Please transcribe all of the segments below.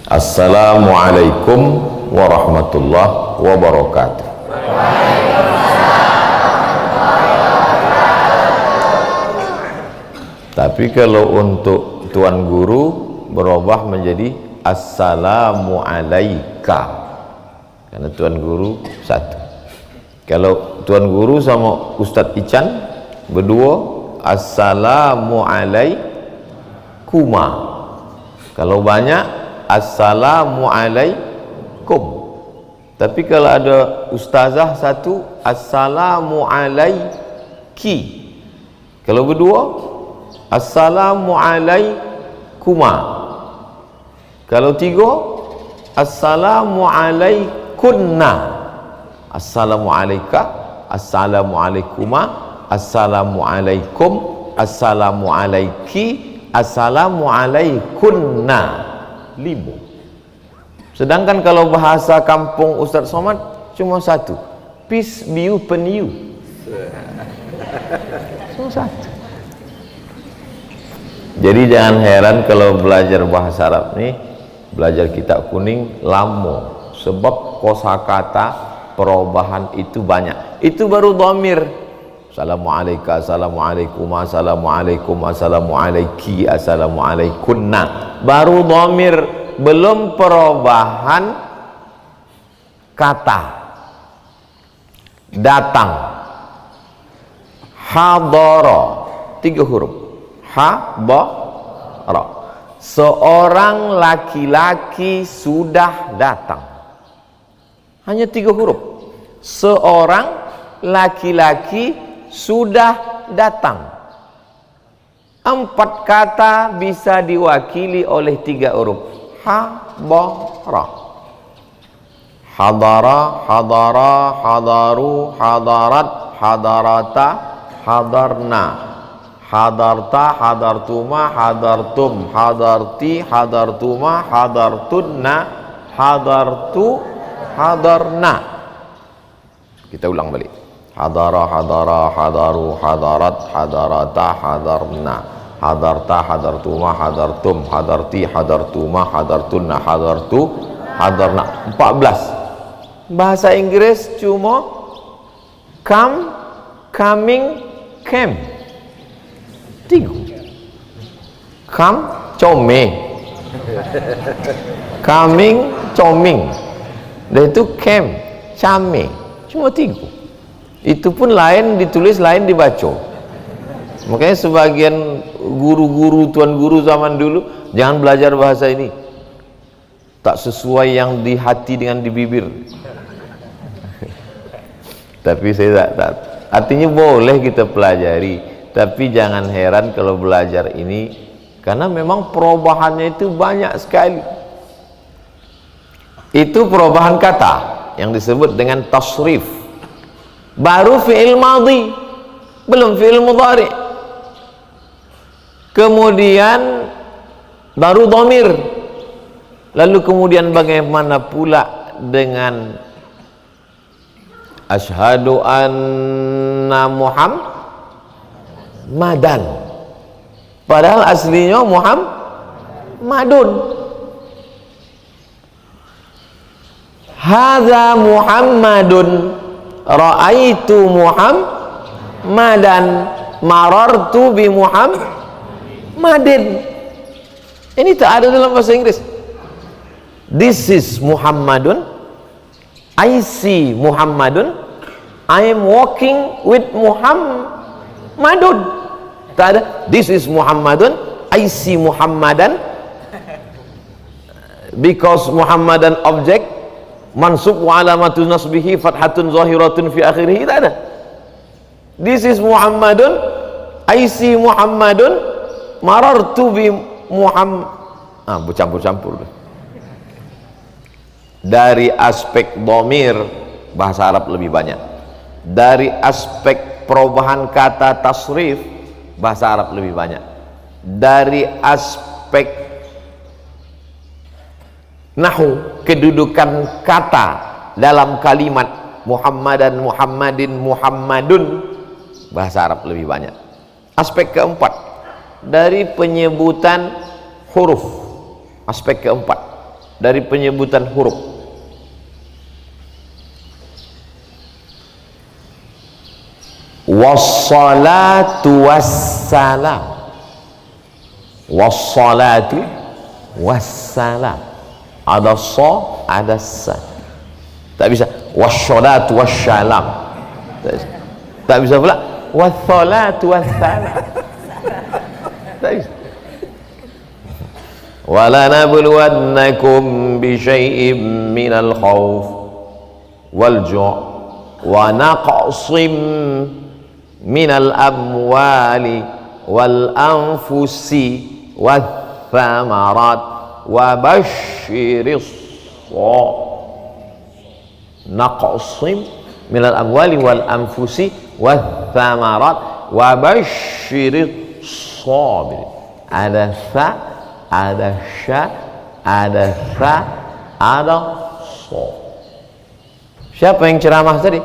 Assalamualaikum warahmatullahi wabarakatuh. Tapi kalau untuk tuan guru berubah menjadi assalamu alaika, karena tuan guru satu. Kalau tuan guru sama Ustadz Ican berdua assalamu alaikuma. Kalau banyak assalamu alaikum. Tapi kalau ada ustazah satu assalamu alaiki. Kalau berdua assalamu alaikuma. Kalau tiga assalamu alaikunna. Assalamu alaika, assalamu alaikuma, assalamu alaikum, assalamu alaiki, assalamu alaikunna. 5. Sedangkan kalau bahasa kampung Ustaz Somad cuma satu, peace be upon you. Cuma satu. Jadi jangan heran kalau belajar bahasa Arab nih, belajar kitab kuning lama, sebab kosakata perubahan itu banyak. Itu baru dhamir. Assalamualaikum, assalamualaikum, assalamualaikum, assalamualaiki, assalamualaikunna. Baru dhamir, belum perubahan kata. Datang. Hadara, 3 huruf. Hadara. Seorang laki-laki sudah datang. Hanya 3 huruf. Seorang laki-laki sudah datang. 4 kata bisa diwakili oleh 3 huruf. Hadara. Hadara, hadara, hadaru, hadarat, hadarata, hadarna. Hadarta, hadartuma, hadartum, hadarti, hadartuma, hadartunna, hadartu, hadarna. Kita ulang balik. Hadara, hadara, hadaru, hadarat, hadarata, hadarna. Hadarta, hadartuma, hadartum, hadarti, hadartuma, hadartunna, hadartu, hadarna. 14. Bahasa Inggris cuma come, coming, came. 3. Come, come. Coming, coming. Dan itu came, came. Cuma 3. Itu pun lain ditulis, lain dibaca. Makanya sebagian guru-guru, tuan guru zaman dulu jangan belajar bahasa ini, tak sesuai yang di hati dengan di bibir. Tapi saya tak, artinya boleh kita pelajari, tapi jangan heran kalau belajar ini, karena memang perubahannya itu banyak sekali. Itu perubahan kata yang disebut dengan tasrif. Baru fi'il madhi, belum fi'il mudhari. Kemudian baru dhamir. Lalu kemudian bagaimana pula dengan asyhadu anna Muhammadan, padahal aslinya Muhammadun. Hadza Muhammadun, ra'aitu Muhammadan, marartu bi Muhammadin. Ini tak ada dalam bahasa Inggris. This is Muhammadun, I see Muhammadun, I am walking with Muhammadun. Tak ada. This is Muhammadun, I see Muhammadan, because Muhammadan object, mansub wa alamatun nasbihi fathatun zahiratun fi akhirih. Tak ada. This is Muhammadun, I see Muhammadun, marartu bi Muhammad. Bercampur-campur. Dari aspek dhamir bahasa Arab lebih banyak. Dari aspek perubahan kata tasrif bahasa Arab lebih banyak. Dari aspek nahu, kedudukan kata dalam kalimat Muhammadan, Muhammadin, Muhammadun, bahasa Arab lebih banyak. Aspek keempat, dari penyebutan huruf, aspek keempat, dari penyebutan huruf. Wassalatu wassalam, wassalatu wassalam, ada so, ada sa. Tak bisa wassalatu wassalam, tak bisa pula wassalatu wassalam, tak bisa. وَلَنَبْلُوَنَّكُمْ بِشَيْءٍ مِّنَ الْخَوْفِ وَالْجُوعِ وَنَقْصٍ مِّنَ الْأَمْوَالِ وَالْأَنفُسِ وَالثَّمَرَاتِ وَبَشِّرِ نَقْصٍ مِّنَ الْأَمْوَالِ وَالْأَنفُسِ وَالثَّمَرَاتِ وَبَشِّرِ الصَّابِرِينَ. Ada sa, ada sya, ada sa, ada so. Siapa yang ceramah tadi?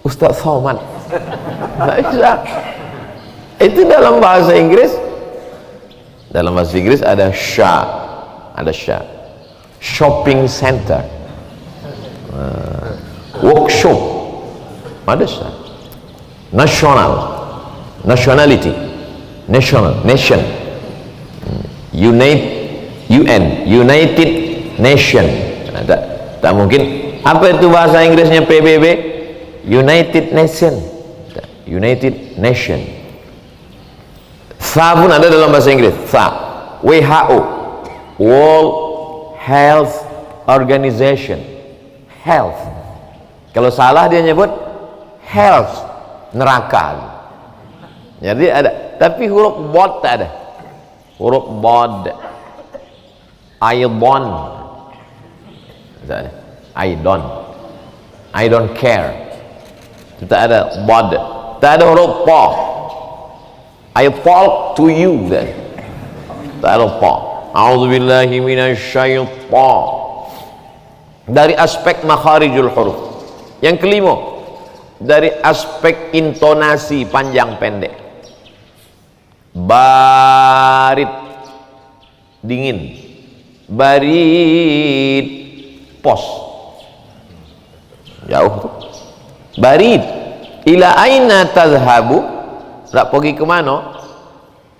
Ustaz Somad. Nggak bisa. Itu dalam bahasa Inggris. Dalam bahasa Inggris ada sya, ada sya. Shopping center, workshop, ada sya. National, nationality, national, nation. United Nation. Tak mungkin. Apa itu bahasa Inggrisnya PBB? United Nation. United Nation. Sa pun ada dalam bahasa Inggris. Sa. WHO, World Health Organization. Health. Kalau salah dia nyebut health, neraka. Jadi ada. Tapi huruf bod tak ada. Huruf bod, aidon, I don't care, tak ada bod, tak ada huruf po, I talk to you, tak ada po. A'udzubillahi minasyaitan. Dari aspek makharijul huruf. Yang kelima, dari aspek intonasi panjang pendek. Barid, dingin. Barid, pos, jauh tuh. Barid, ila aina tazhabu, nak pergi ke mana?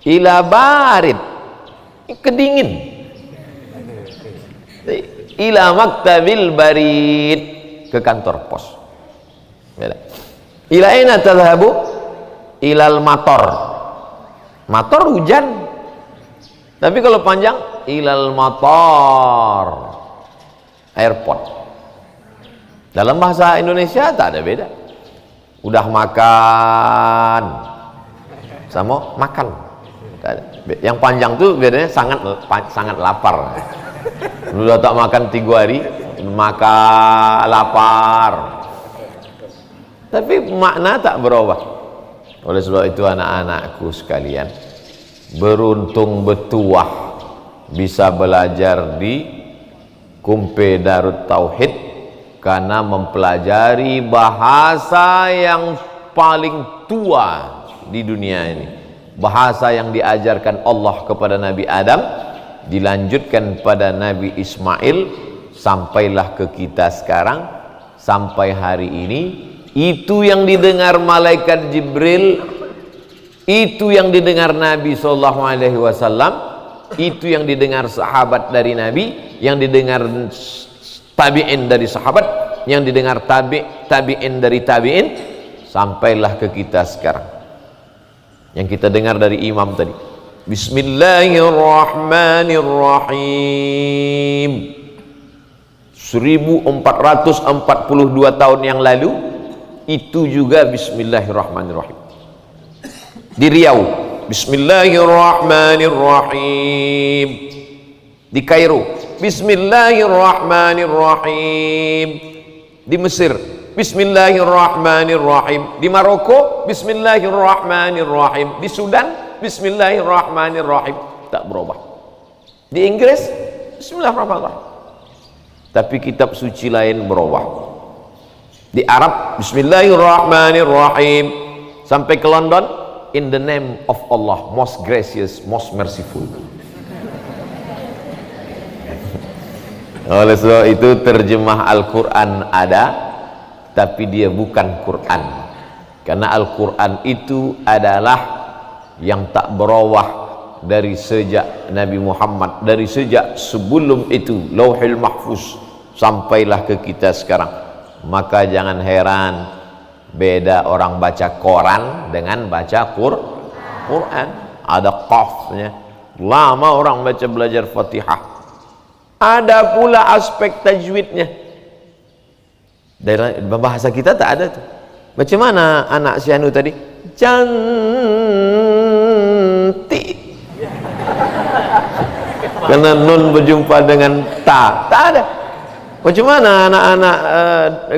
Ila barid, kedingin. Ila maktabil barid, ke kantor pos. Ila aina tazhabu? Ilal mator. Mator hujan. Tapi kalau panjang, ilal mator, airport. Dalam bahasa Indonesia tak ada beda. Udah makan sama makan. Yang panjang tuh bedanya sangat lapar. Udah tak makan 3 hari, makan lapar. Tapi makna tak berubah. Oleh sebab itu anak-anakku sekalian, beruntung betuah bisa belajar di Kumpe Darut Tauhid, karena mempelajari bahasa yang paling tua di dunia ini, bahasa yang diajarkan Allah kepada Nabi Adam, dilanjutkan pada Nabi Ismail, sampailah ke kita sekarang, sampai hari ini. Itu yang didengar malaikat Jibril, itu yang didengar Nabi SAW, itu yang didengar sahabat dari Nabi, yang didengar tabi'in dari sahabat, yang didengar tabi'in dari tabi'in, sampailah ke kita sekarang. Yang kita dengar dari imam tadi. Bismillahirrahmanirrahim. 1442 tahun yang lalu, itu juga bismillahirrahmanirrahim. Di Riau, bismillahirrahmanirrahim. Di Kairo, bismillahirrahmanirrahim. Di Mesir, bismillahirrahmanirrahim. Di Maroko, bismillahirrahmanirrahim. Di Sudan, bismillahirrahmanirrahim. Tak berubah. Di Inggris, bismillahirrahmanirrahim. Tapi kitab suci lain berubah. Di Arab, bismillahirrahmanirrahim. Sampai ke London, in the name of Allah, most gracious, most merciful. Oleh sebab itu terjemah Al-Quran ada, tapi dia bukan Quran, karena Al-Quran itu adalah yang tak berubah dari sejak Nabi Muhammad, dari sejak sebelum itu Lauhul Mahfuz sampailah ke kita sekarang. Maka jangan heran beda orang baca koran dengan baca Quran. Ada qafnya, lama orang baca belajar Fatihah. Ada pula aspek tajwidnya. Dalam bahasa kita tak ada tuh. Macam mana anak si Anu tadi? Cantik. Karena nun berjumpa dengan ta, tak ada. Macam mana anak-anak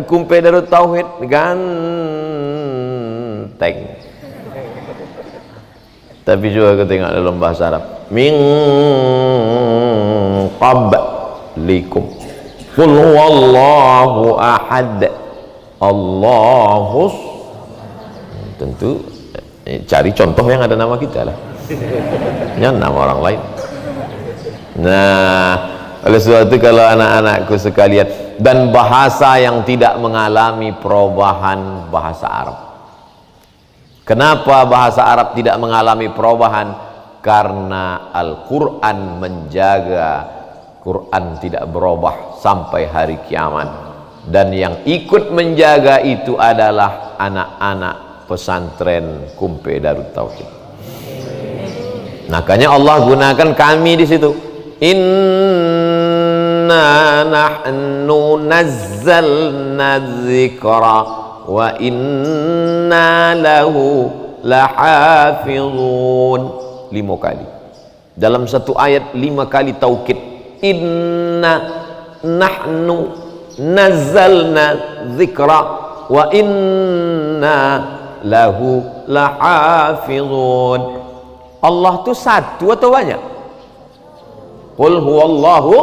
Kumpe Darut Tauhid? Ganteng. Tapi juga kita tengok dalam bahasa Arab, min qablikum qul huwallahu ahad Allahus. Tentu cari contoh yang ada nama kita lah, jangan nama orang lain. Nah, oleh sebab itu kalau anak-anakku sekalian, dan bahasa yang tidak mengalami perubahan bahasa Arab. Kenapa bahasa Arab tidak mengalami perubahan? Karena Al-Quran menjaga, Quran tidak berubah sampai hari kiamat. Dan yang ikut menjaga itu adalah anak-anak pesantren Kumpe Darut Tauhid. Makanya Allah gunakan kami di situ. Inna nahnu nazzalna dzikra wa inna lahu lahafizun. 5 kali dalam satu ayat, 5 kali taukid. Inna nahnu nazzalna dzikra wa inna lahu lahafizun. Allah itu satu atau banyak? Qul huwallahu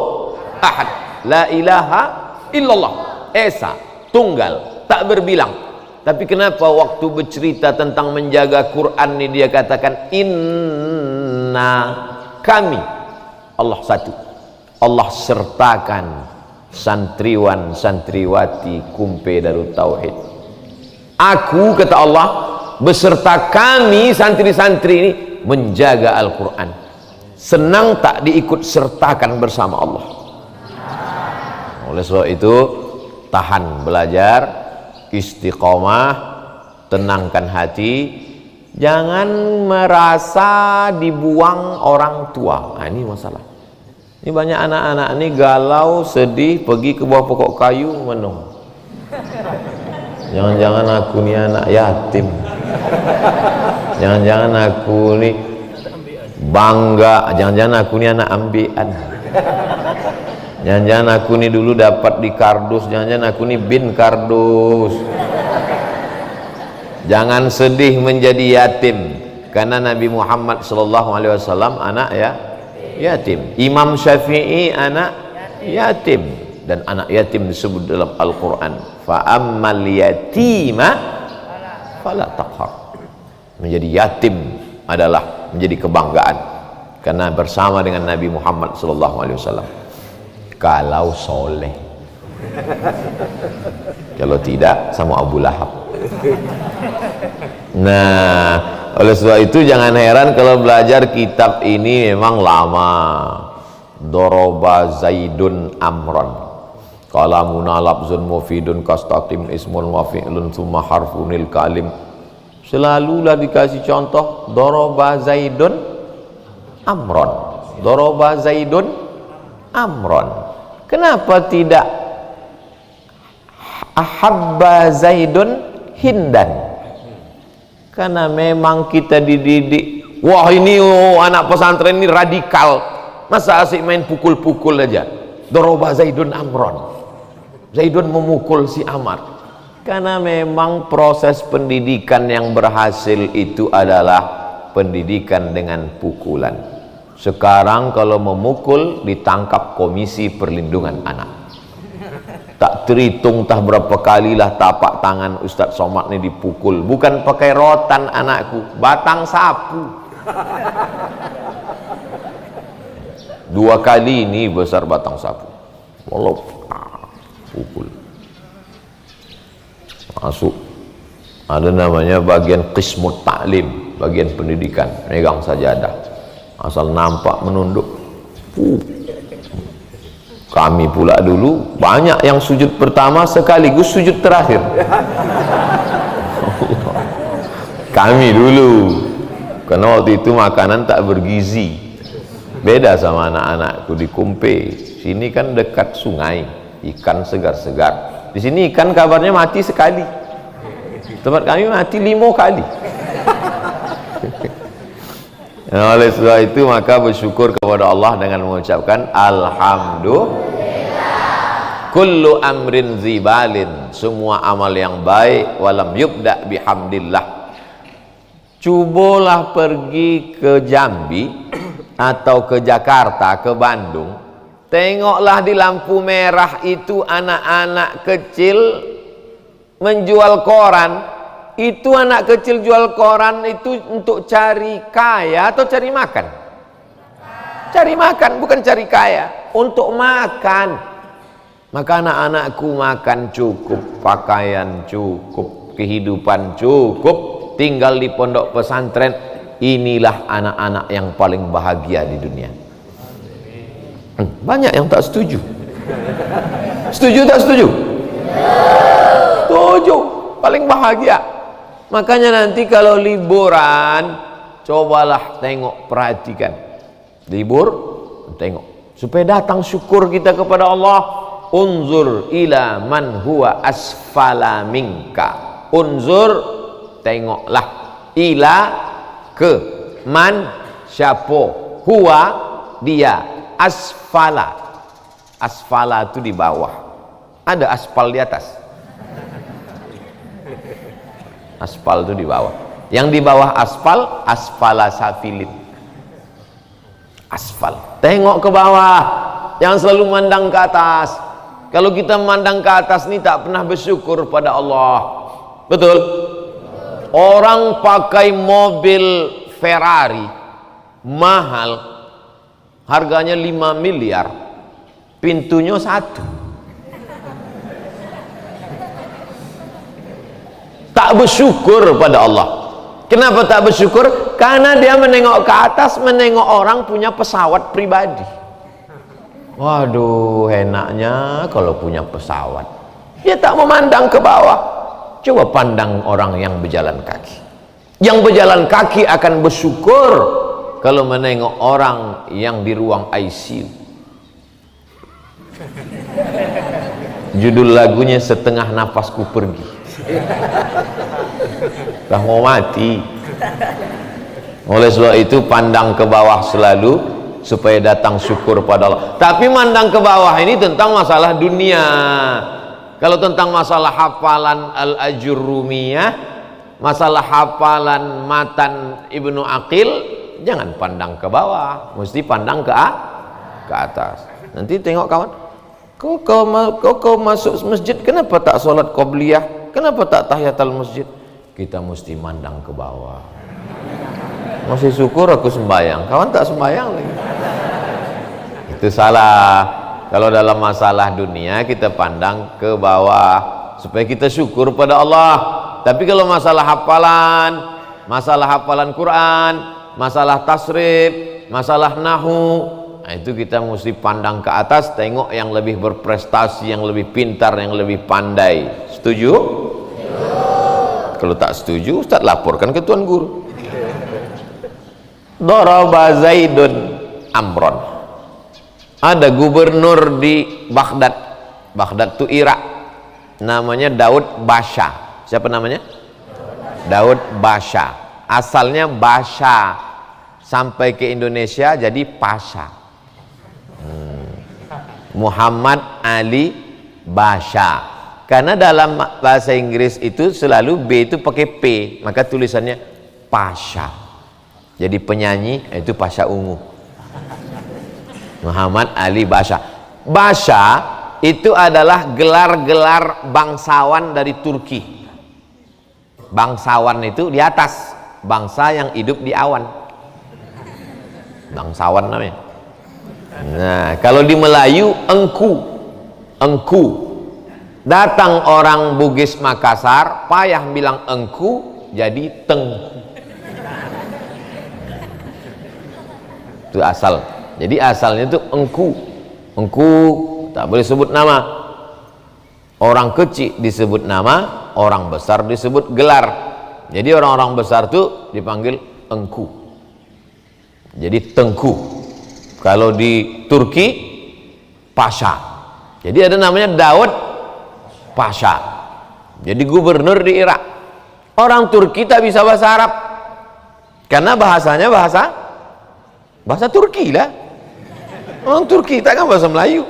ahad la ilaha illallah, esa, tunggal, tak berbilang. Tapi kenapa waktu bercerita tentang menjaga Quran ini dia katakan inna, kami, Allah satu. Allah sertakan santriwan santriwati Kumpe Darut Tauhid. Aku, kata Allah, beserta kami santri-santri ini menjaga Al-Quran. Senang tak diikut sertakan bersama Allah. Oleh sebab itu tahan belajar, istiqomah, tenangkan hati, jangan merasa dibuang orang tua. Nah, ini masalah. Ini banyak anak-anak ini galau, sedih, pergi ke bawah pokok kayu menung. Jangan-jangan aku ni anak yatim, jangan-jangan aku ni bangga, jangan-jangan aku ni anak ambian, jangan-jangan aku ni dulu dapat di kardus, jangan-jangan aku ni bin kardus. Jangan sedih menjadi yatim, karena Nabi Muhammad SAW anak yatim. Imam Syafi'i anak yatim, dan anak yatim disebut dalam Al-Quran, fa ammal yatima fala taqhar. Menjadi yatim adalah menjadi kebanggaan, karena bersama dengan Nabi Muhammad SAW. Kalau soleh, kalau tidak sama Abu Lahab. Nah, oleh sebab itu jangan heran kalau belajar kitab ini memang lama. Doroba Zaidun Amron, kalamuna labzun mufidun kastatim ismun wa fi'lun thumma harfunil kalim. Selalulah dikasih contoh doroba Zaidun Amron, doroba Zaidun Amron. Kenapa tidak ahabba Zaidun Hindan? Karena memang kita dididik, wah ini anak pesantren ini radikal, masa asik main pukul-pukul aja. Doroba Zaidun Amron, Zaidun memukul si Amar. Karena memang proses pendidikan yang berhasil itu adalah pendidikan dengan pukulan. Sekarang kalau memukul ditangkap Komisi Perlindungan Anak. Tak terhitung tah berapa kalilah tapak tangan Ustadz Somad ini dipukul. Bukan pakai rotan anakku, batang sapu. 2 kali ini besar batang sapu. Walau pukul. Masuk. Ada namanya bagian qismut ta'lim, bagian pendidikan, megang sajadah. Asal nampak menunduk. Kami pula dulu banyak yang sujud pertama sekaligus sujud terakhir. Kami dulu, karena waktu itu makanan tak bergizi. Beda sama anak-anakku di Kumpe. Sini kan dekat sungai, ikan segar-segar. Di sini ikan kabarnya mati sekali. Tempat kami mati 5 kali. Nah, oleh sebab itu maka bersyukur kepada Allah dengan mengucapkan alhamdulillah. Kullu amrin zibalin, semua amal yang baik walam yubda bihamdillah. Cubalah pergi ke Jambi atau ke Jakarta, ke Bandung, tengoklah di lampu merah itu anak-anak kecil menjual koran. Itu anak kecil jual koran itu untuk cari kaya atau cari makan? Cari makan, bukan cari kaya. Untuk makan. Maka anak-anakku makan cukup, pakaian cukup, kehidupan cukup, tinggal di pondok pesantren. Inilah anak-anak yang paling bahagia di dunia. Banyak yang tak setuju. Setuju tak setuju? Setuju. Paling bahagia. Makanya nanti kalau liburan, cobalah tengok, perhatikan. Libur, tengok. Supaya datang syukur kita kepada Allah. Unzur ila man huwa asfala minka. Unzur, tengoklah. Ila, ke. Man, siapa. Huwa, dia. Asfala. Asfala itu di bawah. Ada aspal di atas. Aspal itu di bawah. Yang di bawah aspal, asfala safilin. Aspal. Tengok ke bawah, jangan selalu mandang ke atas. Kalau kita memandang ke atas ini tak pernah bersyukur pada Allah. Betul? Orang pakai mobil Ferrari mahal, harganya 5 miliar, pintunya 1. Tak bersyukur pada Allah. Kenapa tak bersyukur? Karena dia menengok ke atas, menengok orang punya pesawat pribadi. Waduh, enaknya kalau punya pesawat. Dia tak memandang ke bawah. Coba pandang orang yang berjalan kaki. Yang berjalan kaki akan bersyukur kalau menengok orang yang di ruang ICU. Judul lagunya Setengah Nafasku Pergi. Dah mau mati. Oleh sebab itu pandang ke bawah selalu supaya datang syukur pada Allah. Tapi mandang ke bawah ini tentang masalah dunia. Kalau tentang masalah hafalan Al-Ajurrumiyah, masalah hafalan matan Ibnu Aqil, jangan pandang ke bawah, mesti pandang ke atas. Nanti tengok kawan, kau masuk masjid, kenapa tak sholat qobliyah? Kenapa tak tahiyatul masjid? Kita mesti mandang ke bawah. Masih syukur aku sembahyang, kawan tak sembahyang lagi. Itu salah. Kalau dalam masalah dunia kita pandang ke bawah supaya kita syukur pada Allah. Tapi kalau masalah hafalan Quran, masalah tasrif, masalah nahu, nah itu kita mesti pandang ke atas, tengok yang lebih berprestasi, yang lebih pintar, yang lebih pandai. Setuju? Kalau tak setuju, Ustaz laporkan ke Tuan Guru. Daraba Zaidun Amron. Ada gubernur di Baghdad. Baghdad itu Irak. Namanya Daud Basha. Siapa namanya? Daud Basha. Asalnya Basha. Sampai ke Indonesia jadi Pasha. Muhammad Ali Basha. Karena dalam bahasa Inggris itu selalu B itu pakai P, maka tulisannya Pasha. Jadi penyanyi itu Pasha Ungu. Muhammad Ali Basha. Basha itu adalah gelar-gelar bangsawan dari Turki. Bangsawan itu di atas, bangsa yang hidup di awan. Bangsawan namanya. Nah, kalau di Melayu engku. engku. Datang orang Bugis Makassar, payah bilang engku, jadi tengku. Itu asal. Jadi asalnya itu engku. Engku tak boleh sebut nama. Orang kecil disebut nama, orang besar disebut gelar. Jadi orang-orang besar itu dipanggil engku. Jadi tengku. Kalau di Turki, pasha. Jadi ada namanya Daud Pasha. Jadi gubernur di Irak. Orang Turki tak bisa bahasa Arab karena bahasanya bahasa Turki lah. Orang Turki tak kan bahasa Melayu.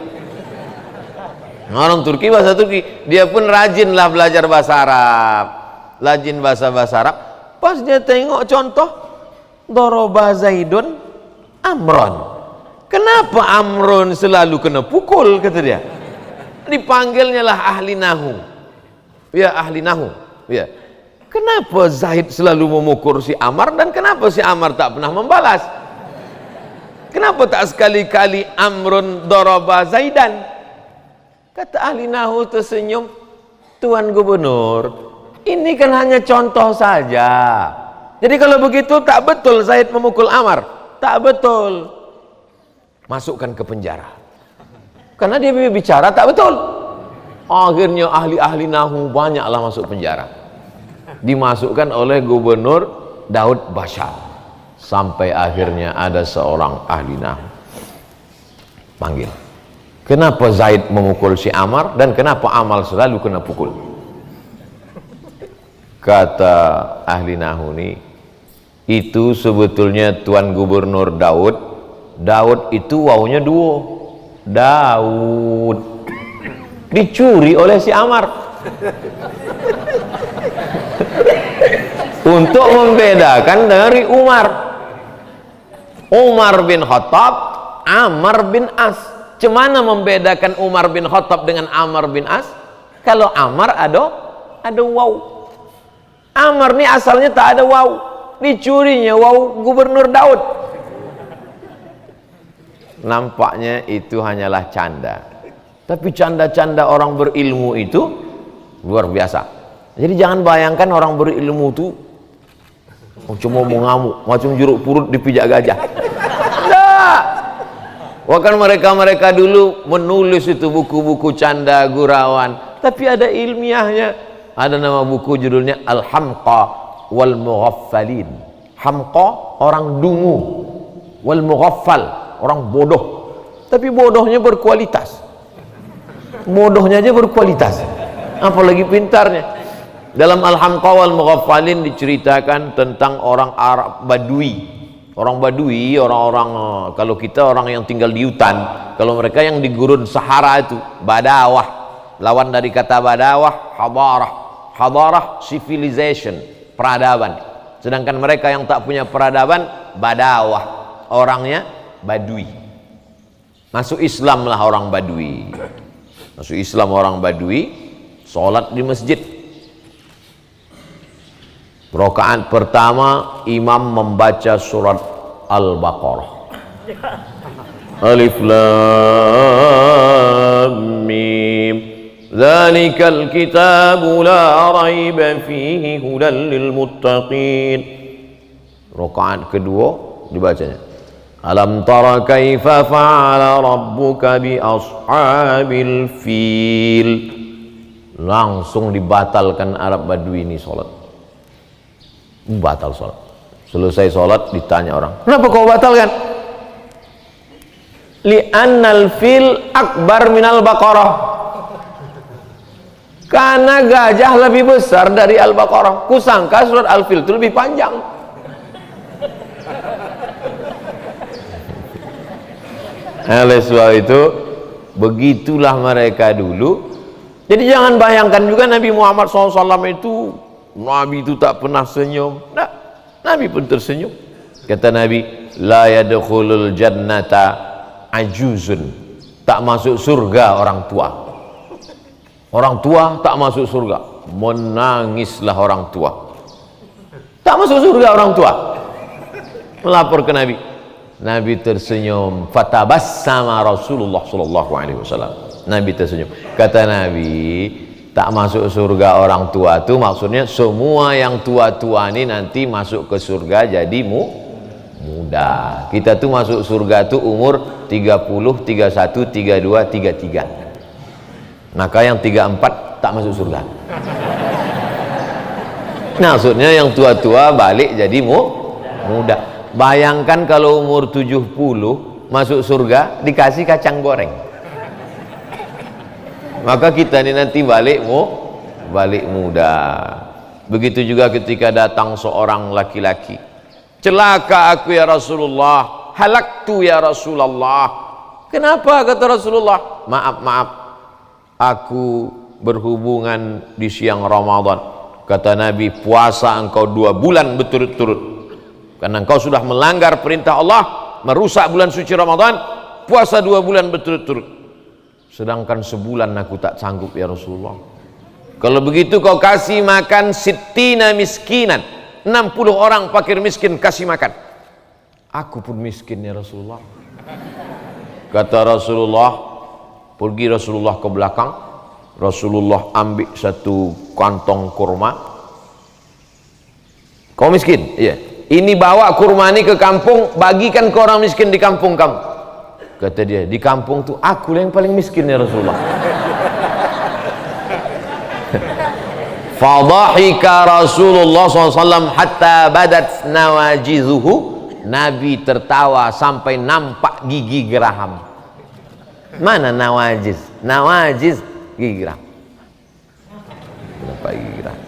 Orang Turki bahasa Turki. Dia pun rajin lah belajar bahasa Arab, rajin bahasa Arab. Pas dia tengok contoh Doroba Zaidun Amron, kenapa Amron selalu kena pukul, kata dia. Dipanggilnya lah ahli nahu. Ya, ahli nahu. Ya. Kenapa Zaid selalu memukul si Amar dan kenapa si Amar tak pernah membalas? Kenapa tak sekali-kali Amrun daraba Zaidan? Kata ahli nahu tersenyum, Tuan Gubernur, ini kan hanya contoh saja. Jadi kalau begitu tak betul Zaid memukul Amar. Tak betul. Masukkan ke penjara. Karena dia bicara tak betul. Akhirnya ahli-ahli nahu banyaklah masuk penjara. Dimasukkan oleh Gubernur Daud Bashar. Sampai akhirnya ada seorang ahli nahu panggil, kenapa Zaid memukul si Amar dan kenapa Amar selalu kena pukul? Kata ahli nahu ini, itu sebetulnya Tuan Gubernur Daud itu wawunya duo. Daud dicuri oleh si Amar untuk membedakan dari Umar bin Khattab, Amr bin As. Cemana membedakan Umar bin Khattab dengan Amr bin As? Kalau Amr ada waw. Amr ini asalnya tak ada waw, dicurinya waw Gubernur Daud. Nampaknya itu hanyalah canda, tapi canda-canda orang berilmu itu luar biasa. Jadi jangan bayangkan orang berilmu itu cuma mau ngamuk macam jeruk purut dipijak gajah. Nah, bahkan mereka dulu menulis itu buku-buku canda gurauan, tapi ada ilmiahnya. Ada nama buku judulnya Al-Hamqa wal Mughaffalin. Hamqa orang dungu, wal Mughaffal orang bodoh, tapi bodohnya berkualitas. Bodohnya aja berkualitas, apalagi pintarnya. Dalam Al-Hamqa wal Mughaffalin diceritakan tentang orang Arab Badui. Orang Badui, orang-orang, kalau kita orang yang tinggal di hutan, kalau mereka yang di gurun Sahara itu Badawah. Lawan dari kata Badawah, Hadarah civilization, peradaban. Sedangkan mereka yang tak punya peradaban, Badawah, orangnya Badui. Masuk Islam lah orang Badui. Masuk Islam orang Badui, sholat di masjid. Rakaat pertama imam membaca surat Al-Baqarah. Alif Lam Mim. Dzalikal kitabu la raiba fihi hudan lil muttaqin. Rakaat kedua dibacanya, Alam tara kaifa fa'ala rabbuka bi ashabil fil. Langsung dibatalkan Arab Badui ini sholat. Batal sholat. Selesai sholat ditanya orang, kenapa kau batalkan? Li'annal fil akbar minal baqarah. Karena gajah lebih besar dari Al-Baqarah. Kusangka surat Al-Fil itu lebih panjang. Oleh sebab itu, begitulah mereka dulu. Jadi jangan bayangkan juga Nabi Muhammad SAW itu, Nabi itu tak pernah senyum. Nah, Nabi pun tersenyum. Kata Nabi, la yadkhulul jannata ajuzun. Tak masuk surga orang tua. Orang tua tak masuk surga. Menangislah orang tua. Tak masuk surga orang tua. Melapor ke Nabi. Nabi tersenyum. Fatabassama Rasulullah sallallahu alaihi wasallam. Nabi tersenyum. Kata Nabi, tak masuk surga orang tua itu maksudnya semua yang tua-tua ini nanti masuk ke surga jadi muda. Kita tuh masuk surga tuh umur 30, 31, 32, 33. Maka yang 34 tak masuk surga. Maksudnya yang tua-tua balik jadi muda. Bayangkan kalau umur 70 masuk surga dikasih kacang goreng. Maka kita ini nanti balik muda. Begitu juga ketika datang seorang laki-laki, celaka aku ya Rasulullah, halaktu ya Rasulullah. Kenapa kata Rasulullah? Maaf, aku berhubungan di siang Ramadan. Kata Nabi, puasa engkau 2 bulan berturut-turut, karena engkau sudah melanggar perintah Allah, merusak bulan suci Ramadan. Puasa 2 bulan berturut-turut. Sedangkan sebulan aku tak sanggup ya Rasulullah. Kalau begitu kau kasih makan 60 miskinan, 60 orang fakir miskin kasih makan. Aku pun miskin ya Rasulullah. Kata Rasulullah, pergi Rasulullah ke belakang. Rasulullah ambil satu kantong kurma. Kau miskin? Iya. Ini bawa kurma ini ke kampung, bagikan ke orang miskin di kampung kamu. Kata dia, di kampung tuh aku yang paling miskin ya Rasulullah. Fadhahika Rasulullah SAW hatta badat nawajizuhu. Nabi tertawa sampai nampak gigi geraham. Mana nawajiz? Nawajiz gigi geraham. Nampak gigi geraham.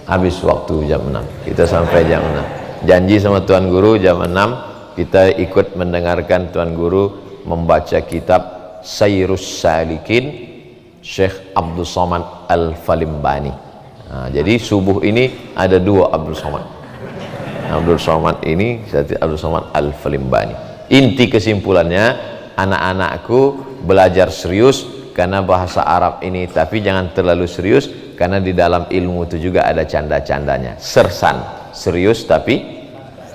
Habis waktu jam 6. Kita sampai jam 6. Janji sama Tuan Guru jam 6 kita ikut mendengarkan Tuan Guru membaca kitab Sayrus Salikin Syekh Abdul Somad Al-Falimbani. Nah, jadi subuh ini ada 2 Abdul Somad. Abdul Somad ini, Abdul Somad Al-Falimbani. Inti kesimpulannya, anak-anakku belajar serius karena bahasa Arab ini, tapi jangan terlalu serius karena di dalam ilmu itu juga ada canda-candanya. Sersan, serius tapi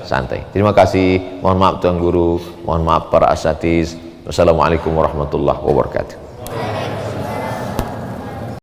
santai. Terima kasih. Mohon maaf Tuan Guru, mohon maaf para asatiz. Wassalamualaikum warahmatullahi wabarakatuh.